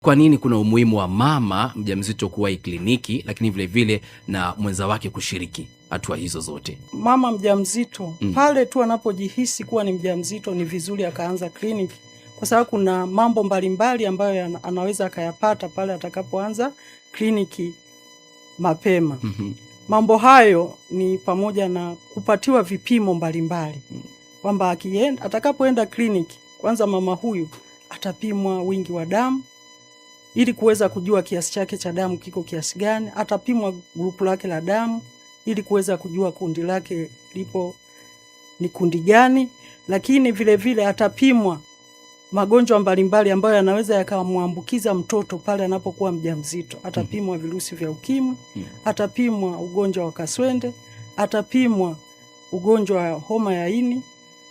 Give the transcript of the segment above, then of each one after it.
Kwa nini kuna umuhimu wa mama mjamzito kuwahi kliniki, lakini vile vile na mwenza wake kushiriki hatua hizo zote? Mama mjamzito pale tu anapojihisi kuwa ni mjamzito ni vizuri akaanza kliniki, kwa sababu kuna mambo mbalimbali ambayo anaweza akayapata pale atakapoanza kliniki mapema. Mambo hayo ni pamoja na kupatiwa vipimo mbalimbali, kwamba atakapoenda kliniki, kwanza mama huyu atapimwa wingi wa damu ili kuweza kujua kiasi chake cha damu kiko kiasi gani. Atapimwa grupu lake la damu ili kuweza kujua kundi lake lipo ni kundi gani. Lakini vile vile atapimwa magonjwa mbalimbali ambayo yanaweza yakamwambukiza mtoto pale anapokuwa mjamzito. Atapimwa virusi vya ukimwi, atapimwa ugonjwa wa kaswende, atapimwa ugonjwa wa homa ya ini.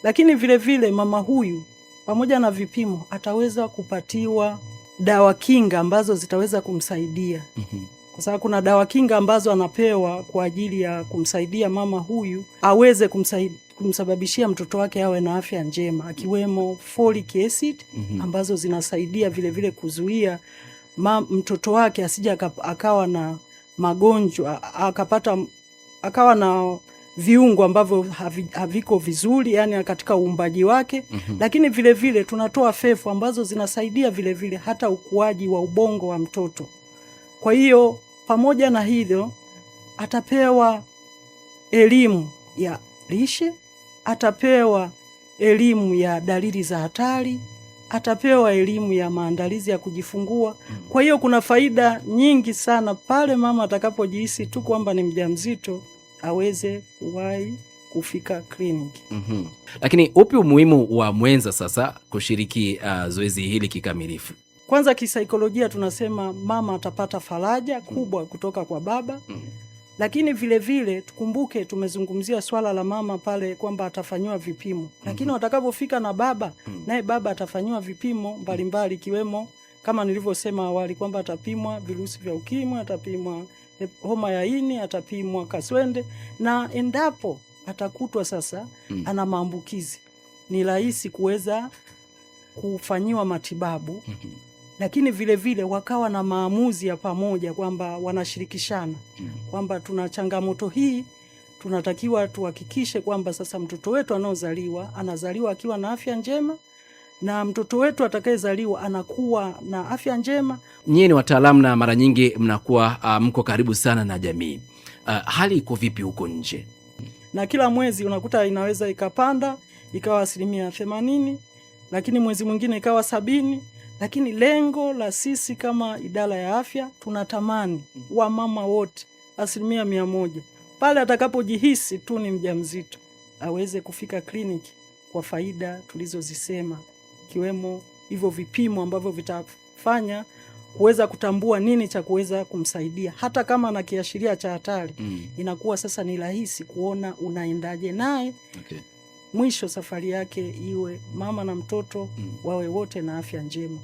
Lakini vile vile mama huyu pamoja na vipimo ataweza kupatiwa dawa kinga ambazo zitaweza kumsaidia. Kwa sababu kuna dawa kinga ambazo anapewa kwa ajili ya kumsaidia mama huyu aweze kumsababishia mtoto wake awe na afya njema, akiwemo folic acid ambazo zinasaidia vile vile kuzuia mtoto wake asije akawa na magonjwa, akawa na viungo ambavyo haviko vizuri, yani katika uumbaji wake. Lakini vile vile tunatoa fefu ambazo zinasaidia vile vile hata ukuaji wa ubongo wa mtoto. Kwa hiyo pamoja na hilo atapewa elimu ya lishe, atapewa elimu ya dalili za hatari, atapewa elimu ya maandalizi ya kujifungua. Kwa hiyo kuna faida nyingi sana pale mama atakapojihisi tu kwamba ni mjamzito aweze kuwahi kufika kliniki. Lakini upi umuhimu wa mwenza sasa kushiriki zoezi hili kikamilifu? Kwanza kisaikolojia tunasema mama atapata faraja kubwa kutoka kwa baba. Lakini vile vile tukumbuke tumezungumzia swala la mama pale kwamba atafanywa vipimo. Lakini watakapofika na baba, naye baba atafanywa vipimo mbalimbali, ikiwemo kama nilivyosema awali kwamba atapimwa virusi vya ukimwi, atapimwa homa ya ini, atapimwa kaswende, na endapo atakutwa sasa ana maambukizi ni rahisi kuweza kufanyiwa matibabu. Lakini vile vile wakawa na maamuzi ya pamoja kwamba wanashirikishana kwamba tuna changamoto hii, tunatakiwa tuhakikishe kwamba sasa mtoto wetu anazaliwa akiwa na afya njema, na mtoto wetu atakayezaliwa anakuwa na afya njema. Nyinyi ni wataalamu na mara nyingi mnakuwa mko karibu sana na jamii. Hali iko vipi huko nje? Na kila mwezi unakuta inaweza ikapanda ikawa 80%, lakini mwezi mwingine ikawa 70%. Lakini lengo la sisi kama idara ya afya tunatamani wamama wote 100% pale atakapojihisi tu ni mjamzito aweze kufika kliniki kwa faida tulizozisema, kiwemo hivyo vipimo ambavyo vitafanya kuweza kutambua nini cha kuweza kumsaidia. Hata kama na kiashiria cha hatari, inakuwa sasa ni rahisi kuona unaendaje naye. Mwisho safari yake iwe mama na mtoto wawe wote na afya njema.